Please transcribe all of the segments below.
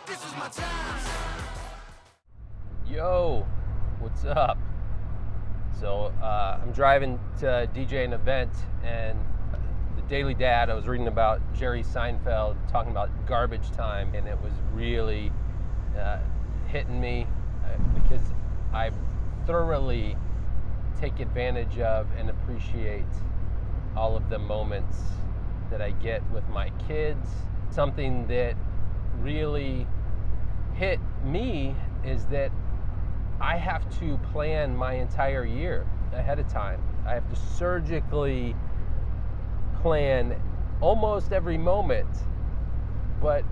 This is my time. Yo, what's up? So I'm driving to DJ an event, and the Daily Dad, I was reading about Jerry Seinfeld talking about garbage time, and it was really hitting me because I thoroughly take advantage of and appreciate all of the moments that I get with my kids. Something that really hit me is that I have to plan my entire year ahead of time. I have to surgically plan almost every moment, but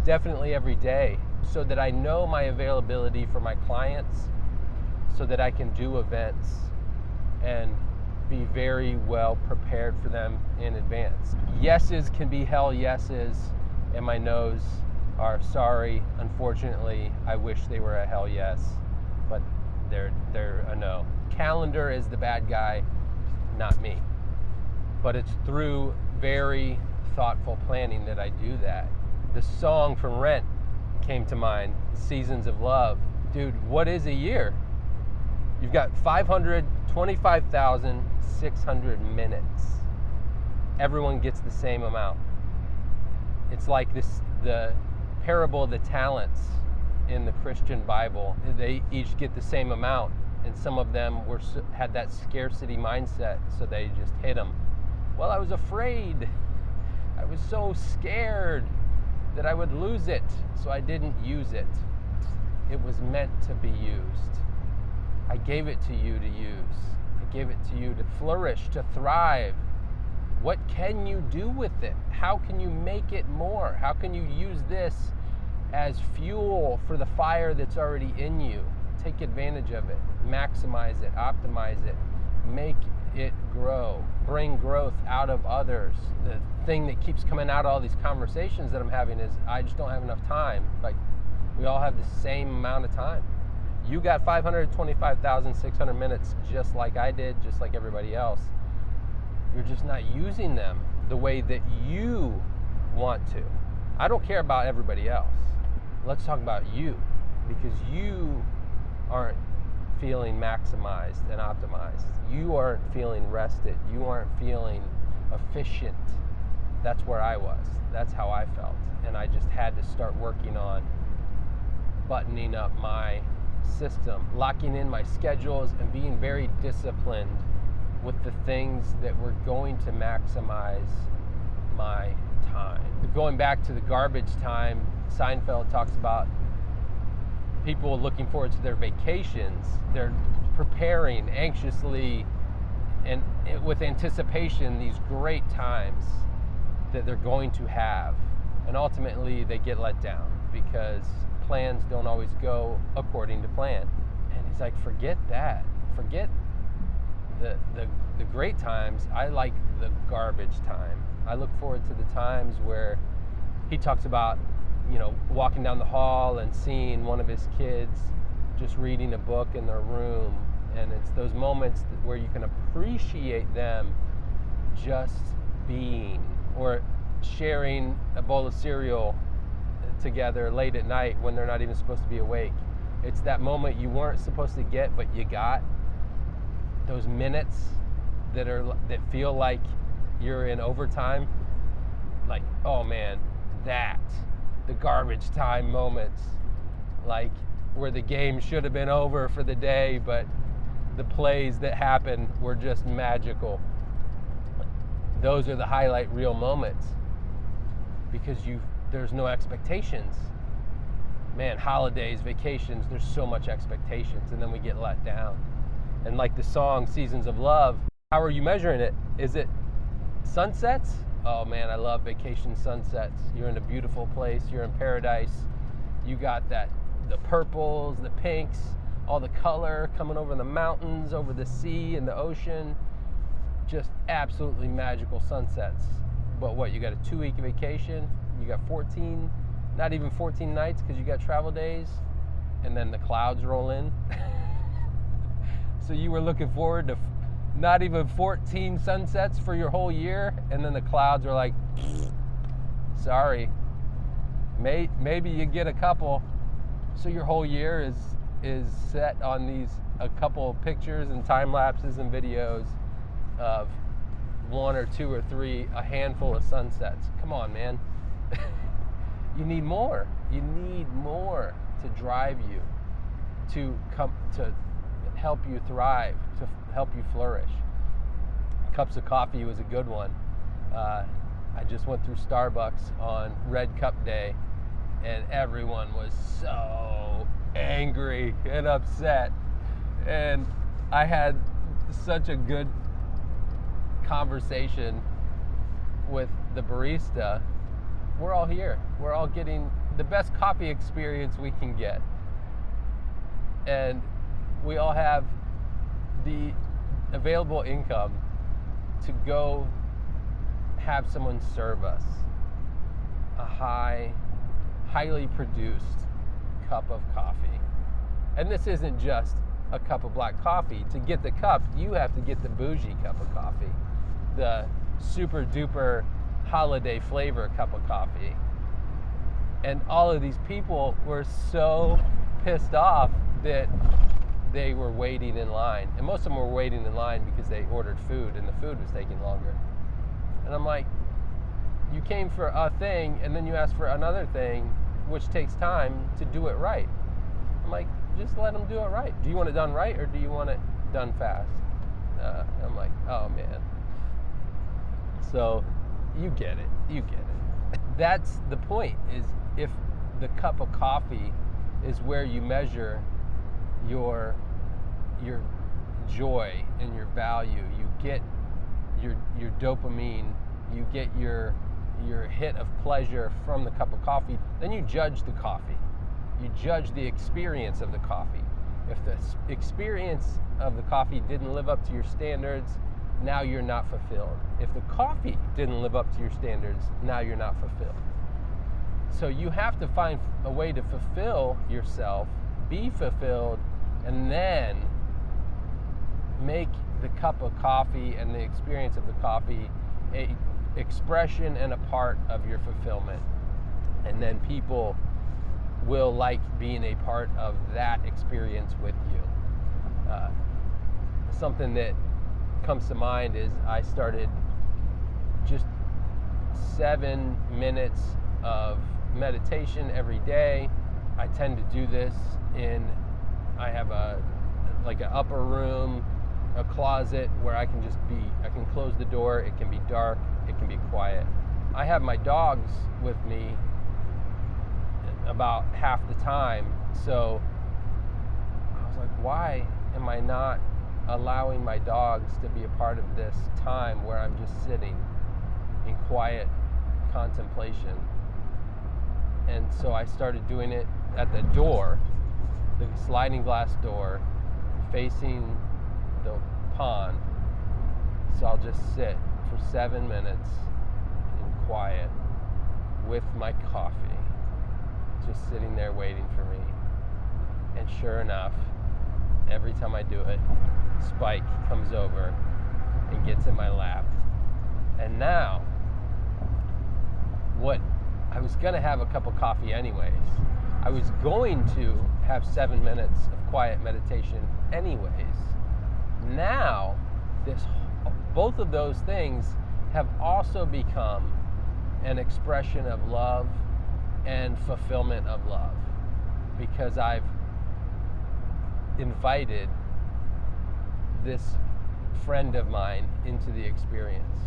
definitely every day, so that I know my availability for my clients, so that I can do events and be very well prepared for them in advance. Yeses can be hell yeses, and my no's are sorry. Unfortunately, I wish they were a hell yes, but they're a no. Calendar is the bad guy, not me. But it's through very thoughtful planning that I do that. The song from Rent came to mind, Seasons of Love. Dude, what is a year? You've got 525,600 minutes. Everyone gets the same amount. It's like the parable of the talents in the Christian Bible. They each get the same amount, and some of them had that scarcity mindset, so they just hit them. Well, I was afraid. I was so scared that I would lose it, so I didn't use it. It was meant to be used. I gave it to you to use. I gave it to you to flourish, to thrive. What can you do with it? How can you make it more? How can you use this as fuel for the fire that's already in you? Take advantage of it, maximize it, optimize it, make it grow, bring growth out of others. The thing that keeps coming out of all these conversations that I'm having is I just don't have enough time. Like, we all have the same amount of time. You got 525,600 minutes just like I did, just like everybody else. You're just not using them the way that you want to. I don't care about everybody else. Let's talk about you, because you aren't feeling maximized and optimized. You aren't feeling rested. You aren't feeling efficient. That's where I was. That's how I felt. And I just had to start working on buttoning up my system, locking in my schedules, and being very disciplined with the things that were going to maximize my time. Going back to the garbage time, Seinfeld talks about people looking forward to their vacations. They're preparing anxiously and with anticipation these great times that they're going to have. And ultimately they get let down because plans don't always go according to plan. And he's like, forget that. Forget the great times. I like the garbage time. I look forward to the times where he talks about, walking down the hall and seeing one of his kids just reading a book in their room. And it's those moments where you can appreciate them just being, or sharing a bowl of cereal together late at night when they're not even supposed to be awake. It's that moment you weren't supposed to get, but you got. Those minutes that feel like you're in overtime. Like, oh man, the garbage time moments, like where the game should have been over for the day, but the plays that happened were just magical. Those are the highlight reel moments, because there's no expectations. Man, holidays, vacations, there's so much expectations, and then we get let down. And like the song Seasons of Love, how are you measuring it? Is it sunsets? Oh man, I love vacation sunsets. You're in a beautiful place, you're in paradise. You got the purples, the pinks, all the color coming over the mountains, over the sea and the ocean. Just absolutely magical sunsets. But what, you got a 2-week vacation, you got 14, not even 14 nights because you got travel days, and then the clouds roll in. So you were looking forward to not even 14 sunsets for your whole year, and then the clouds are like, sorry, Maybe you get a couple, so your whole year is set on a couple of pictures and time lapses and videos of 1 or 2 or 3, a handful of sunsets. Come on, man. You need more. You need more to drive you, to help you thrive, to help you flourish. Cups of coffee was a good one. I just went through Starbucks on Red Cup Day, and everyone was so angry and upset. And I had such a good conversation with the barista. We're all here. We're all getting the best coffee experience we can get. And we all have the available income to go have someone serve us a highly produced cup of coffee. And this isn't just a cup of black coffee. To get the cup, you have to get the bougie cup of coffee, the super duper holiday flavor cup of coffee. And all of these people were so pissed off that they were waiting in line. And most of them were waiting in line because they ordered food and the food was taking longer. And I'm like, you came for a thing and then you asked for another thing, which takes time to do it right. I'm like, just let them do it right. Do you want it done right or do you want it done fast? I'm like, oh man. So you get it. That's the point, is if the cup of coffee is where you measure your joy and your value, you get your dopamine, you get your hit of pleasure from the cup of coffee, then you judge the coffee. You judge the experience of the coffee. If the experience of the coffee didn't live up to your standards, now you're not fulfilled. If the coffee didn't live up to your standards, now you're not fulfilled. So you have to find a way to fulfill yourself, be fulfilled, and then make the cup of coffee and the experience of the coffee a expression and a part of your fulfillment. And then people will like being a part of that experience with you. Something that comes to mind is I started just 7 minutes of meditation every day. I tend to do this I have an upper room, a closet where I can close the door, it can be dark, it can be quiet. I have my dogs with me about half the time, so I was like, why am I not allowing my dogs to be a part of this time where I'm just sitting in quiet contemplation? And so I started doing it at the door, the sliding glass door facing the pond. So I'll just sit for 7 minutes in quiet with my coffee, just sitting there waiting for me. And sure enough, every time I do it, Spike comes over and gets in my lap. And now, I was gonna have a cup of coffee anyways. I was going to have 7 minutes of quiet meditation anyways. Now, both of those things have also become an expression of love and fulfillment of love, because I've invited this friend of mine into the experience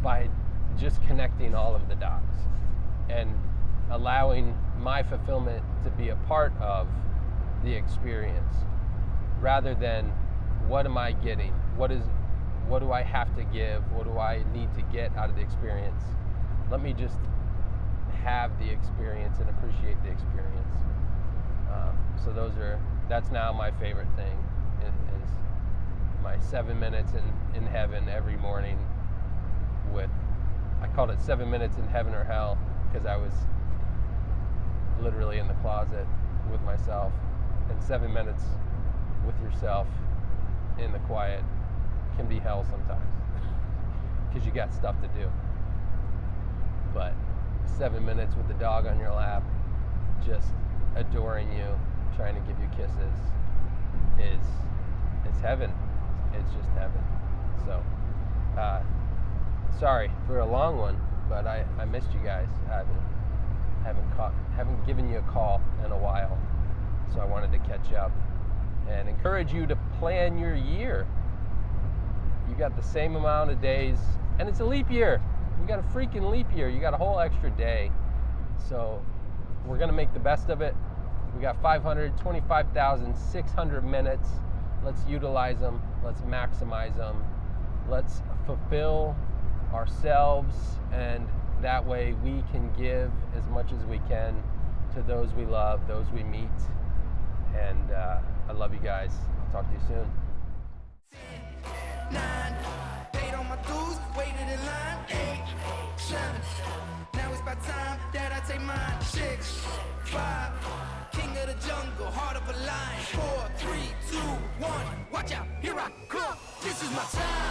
by just connecting all of the dots and allowing my fulfillment to be a part of the experience, rather than what am I getting? What do I have to give? What do I need to get out of the experience? Let me just have the experience and appreciate the experience. So that's now my favorite thing, is my 7 minutes in heaven every morning I called it 7 minutes in heaven or hell, because I was literally in the closet with myself, and 7 minutes with yourself in the quiet can be hell sometimes because you got stuff to do. But 7 minutes with the dog on your lap, just adoring you, trying to give you kisses, it's heaven. It's just heaven. So, sorry for a long one, but I missed you guys. I haven't given you a call in a while, so I wanted to catch up and encourage you to plan your year. You got the same amount of days, and it's a leap year. We got a freaking leap year. You got a whole extra day. So we're going to make the best of it. We got 525,600 minutes. Let's utilize them. Let's maximize them. Let's fulfill ourselves, and that way we can give as much as we can to those we love, those we meet. And I love you guys. I'll talk to you soon. 9, paid on my dues, waited in line. 8, 7, now it's about time that I take mine. 6, 5, king of the jungle, heart of a lion. 4, 3, 2, 1, watch out, here I come. This is my time.